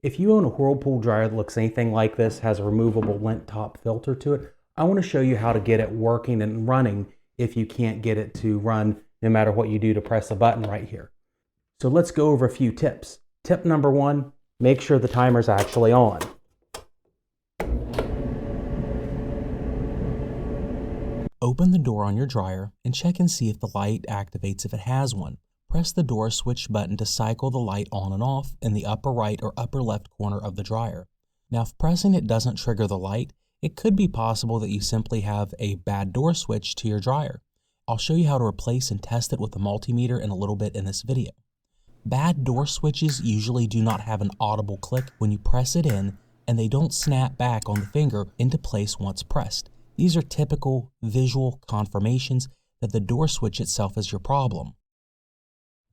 If you own a Whirlpool dryer that looks anything like this, has a removable lint top filter to it, I want to show you how to get it working and running if you can't get it to run no matter what you do to press a button right here. So let's go over a few tips. Tip number one, make sure the timer's actually on. Open the door on your dryer and check and see if the light activates if it has one. Press the door switch button to cycle the light on and off in the upper right or upper left corner of the dryer. Now, if pressing it doesn't trigger the light, it could be possible that you simply have a bad door switch to your dryer. I'll show you how to replace and test it with the multimeter in a little bit in this video. Bad door switches usually do not have an audible click when you press it in, and they don't snap back on the finger into place once pressed. These are typical visual confirmations that the door switch itself is your problem.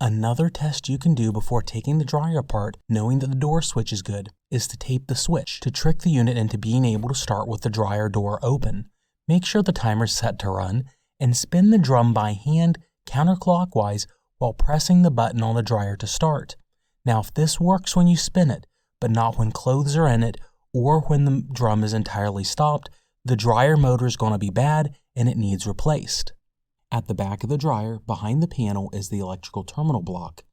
Another test you can do before taking the dryer apart, knowing that the door switch is good, is to tape the switch to trick the unit into being able to start with the dryer door open. Make sure the timer is set to run and spin the drum by hand counterclockwise while pressing the button on the dryer to start. Now, if this works when you spin it, but not when clothes are in it or when the drum is entirely stopped, the dryer motor is going to be bad and it needs replaced. At the back of the dryer, behind the panel, is the electrical terminal block.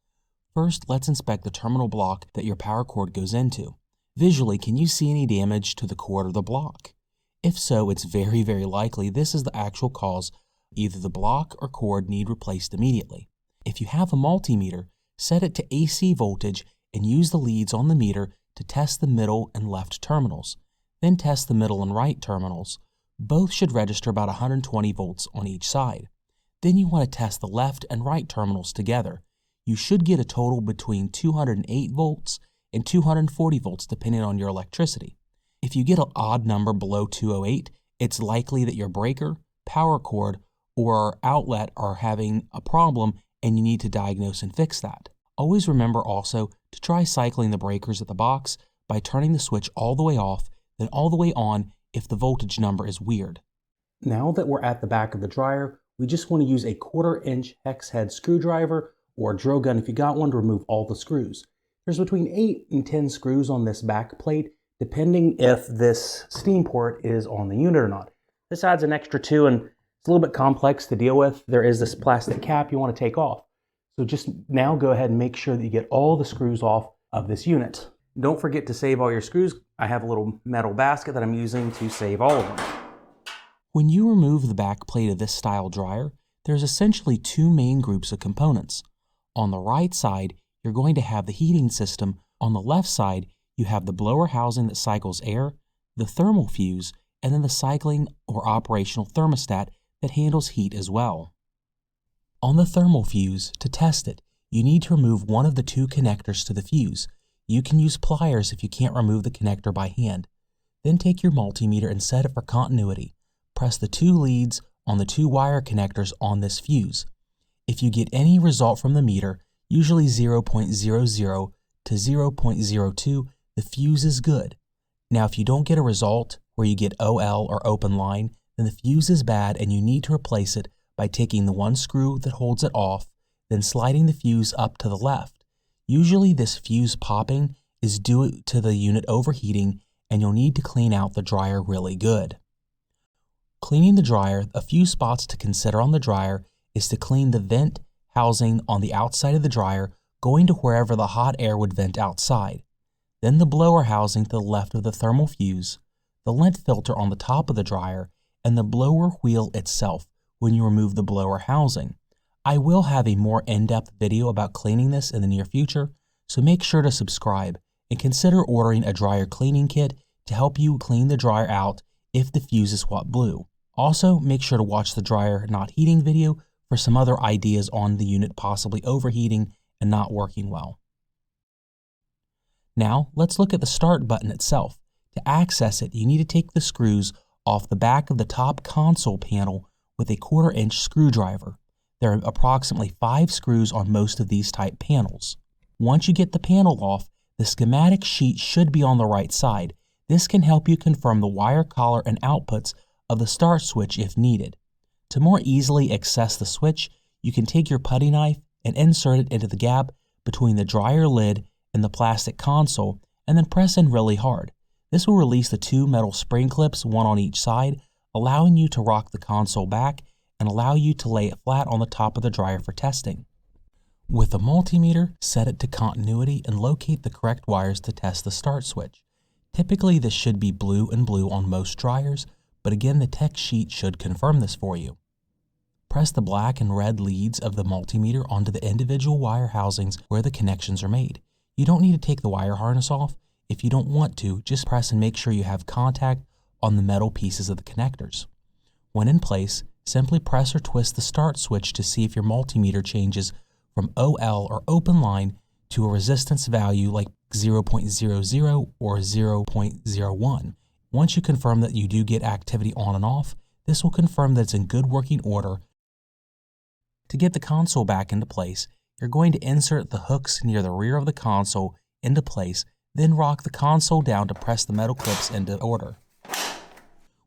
First, let's inspect the terminal block that your power cord goes into. Visually, can you see any damage to the cord or the block? If so, it's very, very likely this is the actual cause. Either the block or cord need replaced immediately. If you have a multimeter, set it to AC voltage and use the leads on the meter to test the middle and left terminals. Then test the middle and right terminals. Both should register about 120 volts on each side. Then you want to test the left and right terminals together. You should get a total between 208 volts and 240 volts depending on your electricity. If you get an odd number below 208, it's likely that your breaker, power cord, or outlet are having a problem and you need to diagnose and fix that. Always remember also to try cycling the breakers at the box by turning the switch all the way off, then all the way on if the voltage number is weird. Now that we're at the back of the dryer, we just want to use a 1/4-inch hex head screwdriver or a drill gun if you got one to remove all the screws. There's between 8 and 10 screws on this back plate, depending if this steam port is on the unit or not. This adds an extra 2 and it's a little bit complex to deal with. There is this plastic cap you want to take off. So just now go ahead and make sure that you get all the screws off of this unit. Don't forget to save all your screws. I have a little metal basket that I'm using to save all of them. When you remove the back plate of this style dryer, there's essentially two main groups of components. On the right side, you're going to have the heating system. On the left side, you have the blower housing that cycles air, the thermal fuse, and then the cycling or operational thermostat that handles heat as well. On the thermal fuse, to test it, you need to remove one of the two connectors to the fuse. You can use pliers if you can't remove the connector by hand. Then take your multimeter and set it for continuity. Press the two leads on the two wire connectors on this fuse. If you get any result from the meter, usually 0.00 to 0.02, the fuse is good. Now, if you don't get a result where you get OL or open line, then the fuse is bad and you need to replace it by taking the one screw that holds it off, then sliding the fuse up to the left. Usually this fuse popping is due to the unit overheating and you'll need to clean out the dryer really good. Cleaning the dryer, a few spots to consider on the dryer is to clean the vent housing on the outside of the dryer going to wherever the hot air would vent outside. Then the blower housing to the left of the thermal fuse, the lint filter on the top of the dryer, and the blower wheel itself when you remove the blower housing. I will have a more in-depth video about cleaning this in the near future, so make sure to subscribe and consider ordering a dryer cleaning kit to help you clean the dryer out if the fuse is what blew. Also, make sure to watch the dryer not heating video for some other ideas on the unit possibly overheating and not working well. Now, let's look at the start button itself. To access it, you need to take the screws off the back of the top console panel with a 1/4-inch screwdriver. There are approximately 5 screws on most of these type panels. Once you get the panel off, the schematic sheet should be on the right side. This can help you confirm the wire collar and outputs of the start switch if needed. To more easily access the switch, you can take your putty knife and insert it into the gap between the dryer lid and the plastic console and then press in really hard. This will release the two metal spring clips, one on each side, allowing you to rock the console back and allow you to lay it flat on the top of the dryer for testing. With a multimeter, set it to continuity and locate the correct wires to test the start switch. Typically this should be blue and blue on most dryers, but again the tech sheet should confirm this for you. Press the black and red leads of the multimeter onto the individual wire housings where the connections are made. You don't need to take the wire harness off. If you don't want to, just press and make sure you have contact on the metal pieces of the connectors. When in place, simply press or twist the start switch to see if your multimeter changes from OL or open line to a resistance value like 0.00 or 0.01. Once you confirm that you do get activity on and off, this will confirm that it's in good working order. To get the console back into place, you're going to insert the hooks near the rear of the console into place, then rock the console down to press the metal clips into order.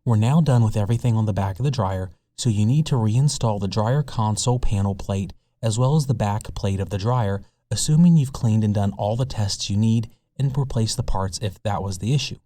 We're now done with everything on the back of the dryer, so you need to reinstall the dryer console panel plate as well as the back plate of the dryer, assuming you've cleaned and done all the tests you need and replace the parts if that was the issue.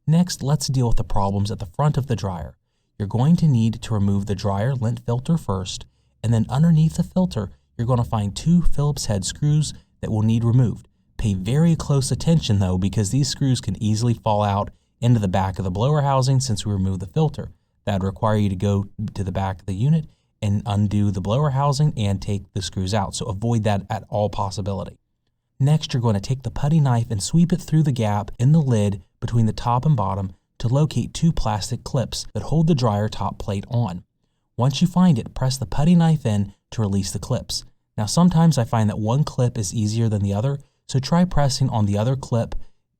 Next, let's deal with the problems at the front of the dryer. You're going to need to remove the dryer lint filter first, and then underneath the filter, you're going to find two Phillips head screws that will need removed. Pay very close attention though, because these screws can easily fall out into the back of the blower housing since we removed the filter. That would require you to go to the back of the unit and undo the blower housing and take the screws out, so avoid that at all possibility. Next, you're going to take the putty knife and sweep it through the gap in the lid between the top and bottom to locate two plastic clips that hold the dryer top plate on. Once you find it, press the putty knife in to release the clips. Now sometimes I find that one clip is easier than the other, so try pressing on the other clip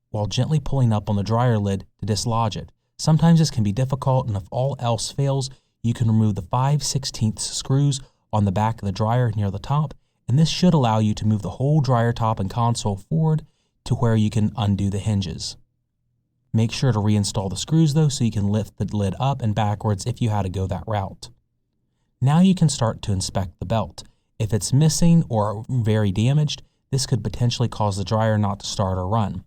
while gently pulling up on the dryer lid to dislodge it. Sometimes this can be difficult, and if all else fails, you can remove the 5/16 screws on the back of the dryer near the top, and this should allow you to move the whole dryer top and console forward to where you can undo the hinges. Make sure to reinstall the screws though, so you can lift the lid up and backwards if you had to go that route. Now you can start to inspect the belt. If it's missing or very damaged, this could potentially cause the dryer not to start or run.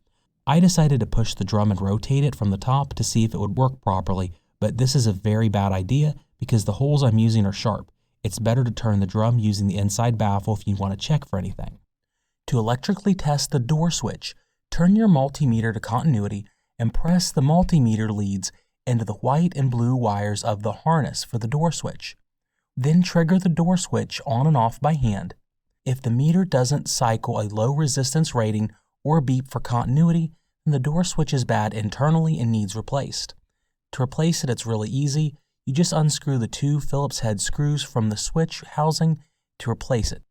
I decided to push the drum and rotate it from the top to see if it would work properly, but this is a very bad idea because the holes I'm using are sharp. It's better to turn the drum using the inside baffle if you want to check for anything. To electrically test the door switch, turn your multimeter to continuity and press the multimeter leads into the white and blue wires of the harness for the door switch. Then trigger the door switch on and off by hand. If the meter doesn't cycle a low resistance rating or beep for continuity, then the door switch is bad internally and needs replaced. To replace it, it's really easy. You just unscrew the two Phillips head screws from the switch housing to replace it.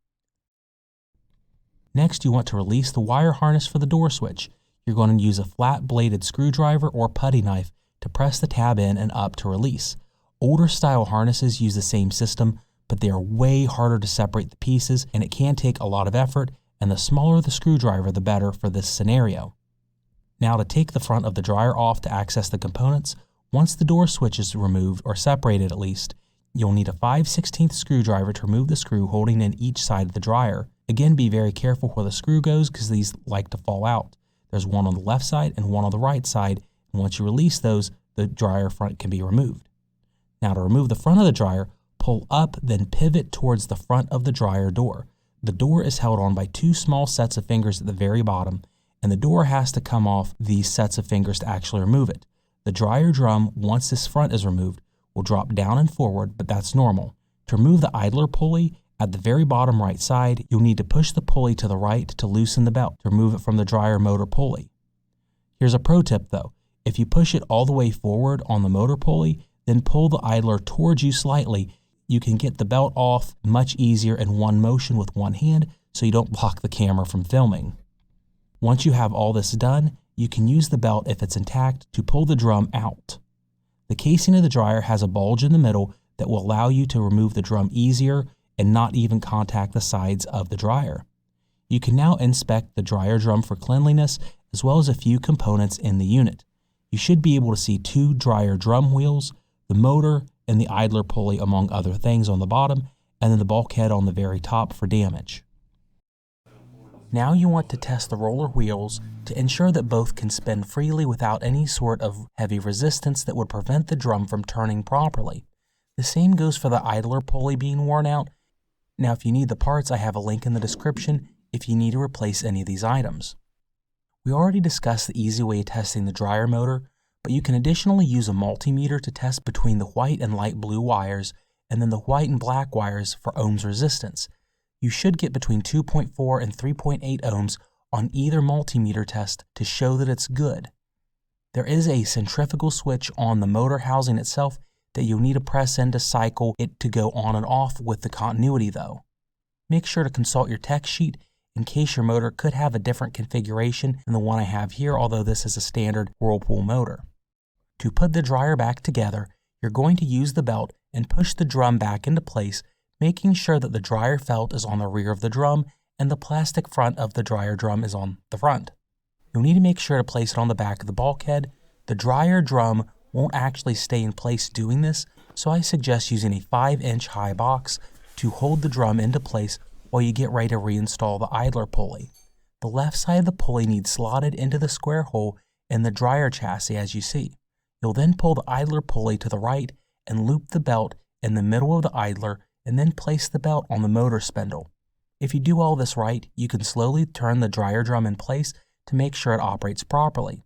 Next, you want to release the wire harness for the door switch. You're going to use a flat bladed screwdriver or putty knife to press the tab in and up to release. Older style harnesses use the same system, but they are way harder to separate the pieces, and it can take a lot of effort, and the smaller the screwdriver, the better for this scenario. Now to take the front of the dryer off to access the components, once the door switch is removed, or separated at least, you'll need a 5/16 screwdriver to remove the screw holding in each side of the dryer. Again, be very careful where the screw goes because these like to fall out. There's one on the left side and one on the right side, and once you release those, the dryer front can be removed. Now to remove the front of the dryer, pull up, then pivot towards the front of the dryer door. The door is held on by two small sets of fingers at the very bottom, and the door has to come off these sets of fingers to actually remove it. The dryer drum, once this front is removed, will drop down and forward, but that's normal. To remove the idler pulley, at the very bottom right side, you'll need to push the pulley to the right to loosen the belt to remove it from the dryer motor pulley. Here's a pro tip though. If you push it all the way forward on the motor pulley, then pull the idler towards you slightly, you can get the belt off much easier in one motion with one hand so you don't block the camera from filming. Once you have all this done, you can use the belt if it's intact to pull the drum out. The casing of the dryer has a bulge in the middle that will allow you to remove the drum easier and not even contact the sides of the dryer. You can now inspect the dryer drum for cleanliness as well as a few components in the unit. You should be able to see two dryer drum wheels, the motor, and the idler pulley among other things on the bottom, and then the bulkhead on the very top for damage. Now you want to test the roller wheels to ensure that both can spin freely without any sort of heavy resistance that would prevent the drum from turning properly. The same goes for the idler pulley being worn out. Now if you need the parts, I have a link in the description if you need to replace any of these items. We already discussed the easy way of testing the dryer motor, but you can additionally use a multimeter to test between the white and light blue wires and then the white and black wires for ohms resistance. You should get between 2.4 and 3.8 ohms on either multimeter test to show that it's good. There is a centrifugal switch on the motor housing itself that you'll need to press in to cycle it to go on and off with the continuity though. Make sure to consult your tech sheet in case your motor could have a different configuration than the one I have here, although this is a standard Whirlpool motor. To put the dryer back together, you're going to use the belt and push the drum back into place, making sure that the dryer felt is on the rear of the drum and the plastic front of the dryer drum is on the front. You'll need to make sure to place it on the back of the bulkhead. The dryer drum won't actually stay in place doing this, so I suggest using a 5-inch high box to hold the drum into place while you get ready to reinstall the idler pulley. The left side of the pulley needs slotted into the square hole in the dryer chassis as you see. You'll then pull the idler pulley to the right and loop the belt in the middle of the idler and then place the belt on the motor spindle. If you do all this right, you can slowly turn the dryer drum in place to make sure it operates properly.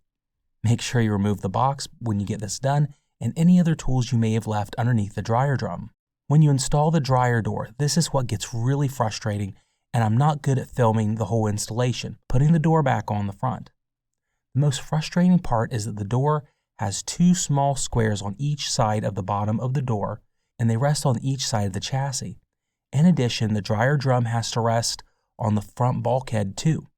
Make sure you remove the box when you get this done and any other tools you may have left underneath the dryer drum. When you install the dryer door, this is what gets really frustrating, and I'm not good at filming the whole installation, putting the door back on the front. The most frustrating part is that the door has two small squares on each side of the bottom of the door, and they rest on each side of the chassis. In addition, the dryer drum has to rest on the front bulkhead too.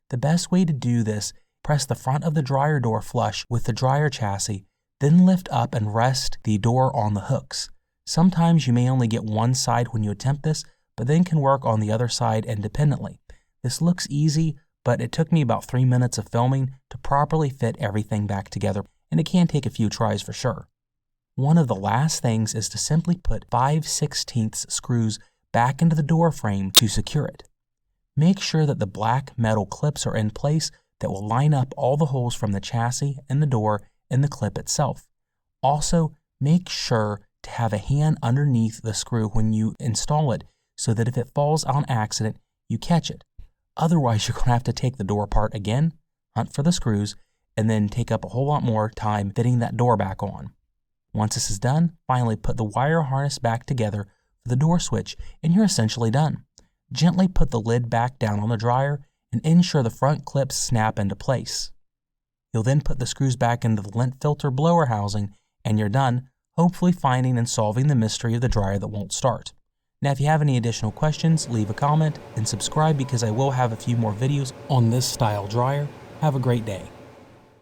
The best way to do this, press the front of the dryer door flush with the dryer chassis, then lift up and rest the door on the hooks. Sometimes you may only get one side when you attempt this, but then can work on the other side independently. This looks easy, but it took me about 3 minutes of filming to properly fit everything back together, and it can take a few tries for sure. One of the last things is to simply put 5/16 screws back into the door frame to secure it. Make sure that the black metal clips are in place that will line up all the holes from the chassis and the door and the clip itself. Also, make sure to have a hand underneath the screw when you install it so that if it falls on accident, you catch it. Otherwise, you're going to have to take the door apart again, hunt for the screws, and then take up a whole lot more time fitting that door back on. Once this is done, finally put the wire harness back together for the door switch and you're essentially done. Gently put the lid back down on the dryer and ensure the front clips snap into place. You'll then put the screws back into the lint filter blower housing and you're done, hopefully finding and solving the mystery of the dryer that won't start. Now if you have any additional questions, leave a comment and subscribe because I will have a few more videos on this style dryer. Have a great day.